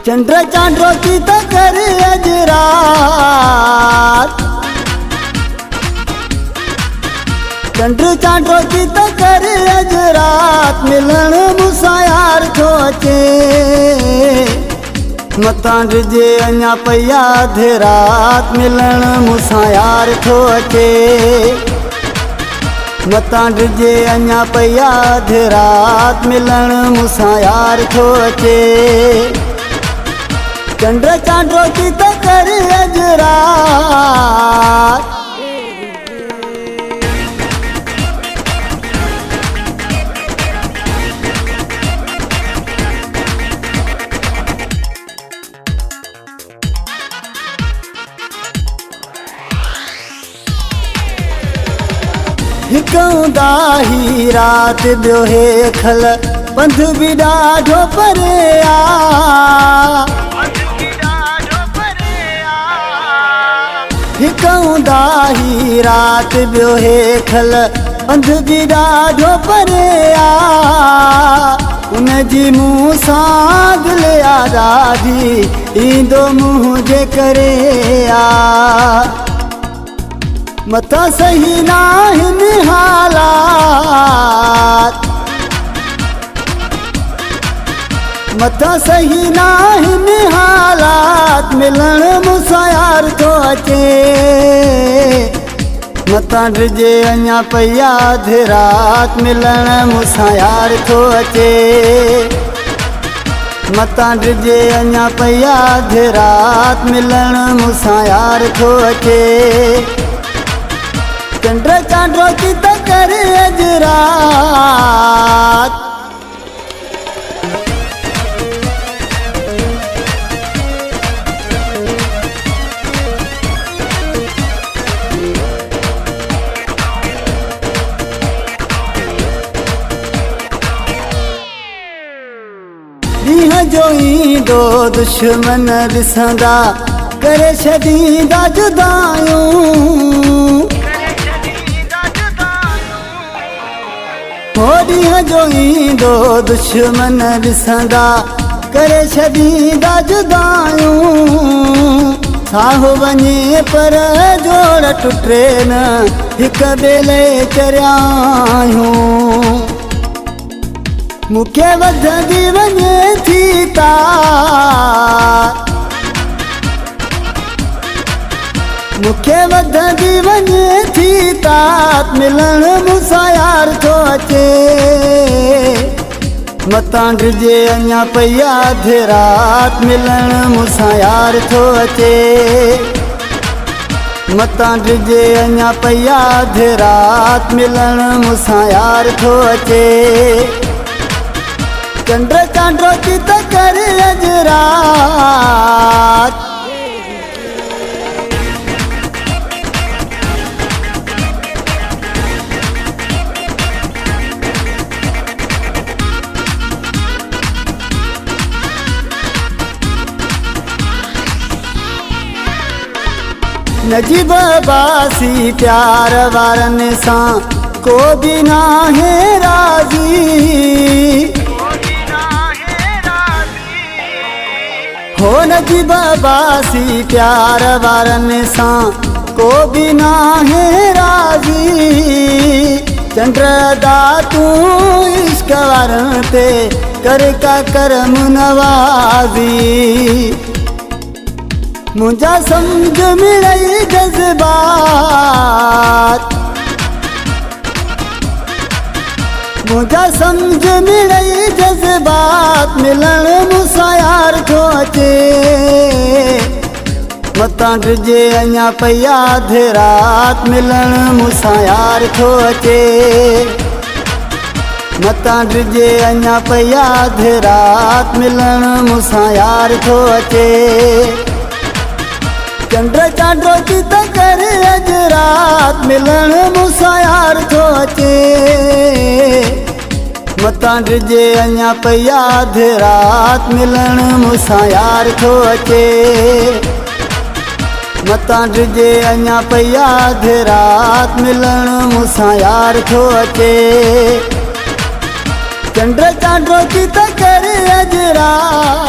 चंद्र चांदो की तो कर अज रात, चंद्र चांदो की तो कर अज रात, मिलन मूंसां यार थो अचे, मतां ॾिजे अञा पई अधु रात, मिलन मूंसां यार थो अचे, मतां ॾिजे अञा पई अधु रात, मिलन मूंसां यार थो अचे। चंद्र चांदो की तो कर अज रात, हिकु दाही रात ॿियो हेखल, पंध बि ॾाढो परे आ, हिकु दाही रात ॿियो हेखल, पंध बि ॾाढो परे आ, उन जी मूंसां दिलि आ ॾाढी, ईंदो मुंहुं जे करे आ, मतां सही नाहिनि हालात, मतां सही नाहिनि हालात, मिलन मूंसां यार थो अचे, मतां ॾिजे अञा पई अधु रात, मिलन मूंसां यार थो अचे, मतां ॾिजे अञा पई अधु रात, मिलन मूंसां यार थो अचे। चंद्र चांदो की तो कर अज रात, ॾींहं जो ईंदो दुश्मन ॾिसंदा, करे छॾींदा जुदायूं, हो ॾींहं जो ईंदो दुश्मन ॾिसंदा, करे छॾींदा जुदायूं, साहो वञे पर जोड़ टुटे न, हिकु ॿेले चरियायूं, मूंखे वधंदी वञे थी तार, मूंखे वधंदी वञे थी तात, मिलन मूंसां यार थो अचे, मतां ॾिजे अञा पई अधु रात, मिलन मूंसां यार थो अचे, मतां ॾिजे अञा पई अधु रात, मिलन मूंसां यार थो अचे। चंद्र चांदो की तो कर अज रात, नजीब बासी प्यार वारनि सां को बि नाहे राज़ी, हो नजीब बासी प्यार वारनि सां को बि नाहे राज़ी, चंद्र दा तूं इश्क वारनि ते कर का करम नवाज़ी, मुंहिंजा सम्झ मिलई जज़्बात, मुंहिंजा सम्झ मिलई जज़्बात, मिलन मूंसां यार थो अचे, मतां ॾिजे अञा पई अधु रात, मिलन मूंसां यार थो अचे, मतां ॾिजे अञा पई अधु रात, मिलन मूंसां यार थो अचे। चंद्र चांदो की तो कर अज रात, मिलन मूंसां यार थो अचे, मतां ॾिजे अञा पई अधु रात, मिलन मूंसां यार थो अचे, मतां ॾिजे अञा पई अधु रात, मिलन मूंसां यार थो अचे। चंद्र चांदो की तो कर अज रात।